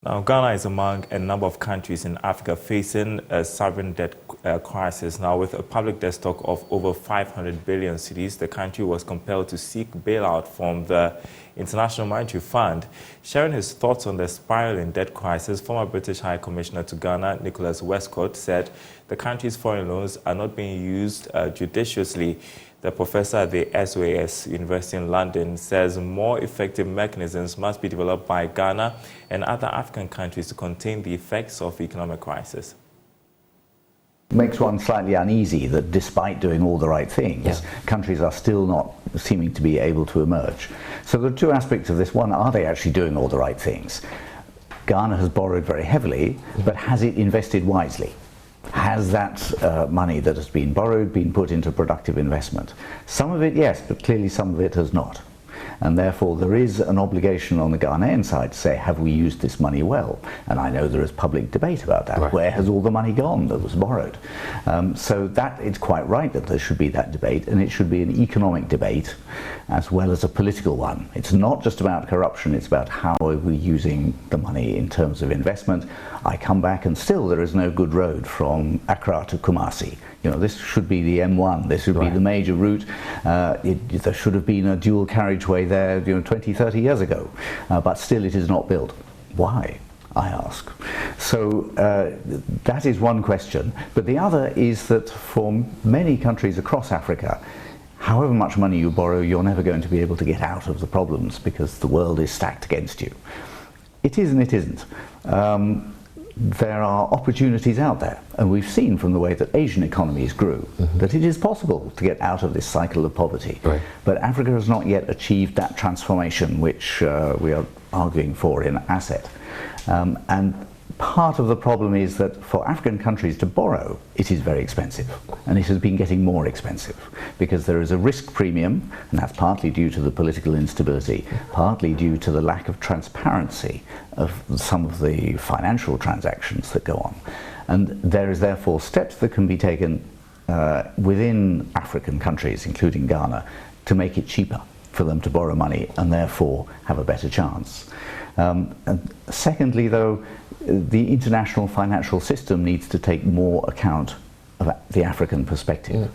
Now, Ghana is among a number of countries in Africa facing a sovereign debt crisis. Now, with a public debt stock of over 500 billion cedis, the country was compelled to seek bailout from the International Monetary Fund. Sharing his thoughts on the spiraling debt crisis, former British High Commissioner to Ghana, Westcott, said the country's foreign loans are not being used judiciously. The professor at the SOAS University in London says more effective mechanisms must be developed by Ghana and other African countries to contain the effects of the economic crisis. It makes one slightly uneasy that despite doing all the right things, countries are still not seeming to be able to emerge. So there are two aspects of this. One, are they actually doing all the right things? Ghana has borrowed very heavily, but has it invested wisely? Has that money that has been borrowed been put into productive investment? Some of it, yes, but clearly some of it has not. And therefore there is an obligation on the Ghanaian side to say, have we used this money well? And I know there is public debate about that. Right. Where has all the money gone that was borrowed? So that it's quite right that there should be that debate, and it should be an economic debate as well as a political one. It's not just about corruption, it's about how are we using the money in terms of investment. I come back and still there is no good road from Accra to Kumasi. You know, this should be the M1, this should be the major route. There should have been a dual carriageway there, 20, 30 years ago, but still it is not built. Why, I ask? So that is one question, but the other is that for many countries across Africa, however much money you borrow, you're never going to be able to get out of the problems because the world is stacked against you. It is and it isn't. There are opportunities out there, and we've seen from the way that Asian economies grew that it is possible to get out of this cycle of poverty. Right. But Africa has not yet achieved that transformation which we are arguing for in asset. And part of the problem is that for African countries to borrow, it is very expensive, and it has been getting more expensive because there is a risk premium, and that's partly due to the political instability, partly due to the lack of transparency of some of the financial transactions that go on. And there is therefore steps that can be taken within African countries, including Ghana, to make it cheaper for them to borrow money and therefore have a better chance. And secondly, though, the international financial system needs to take more account of the African perspective.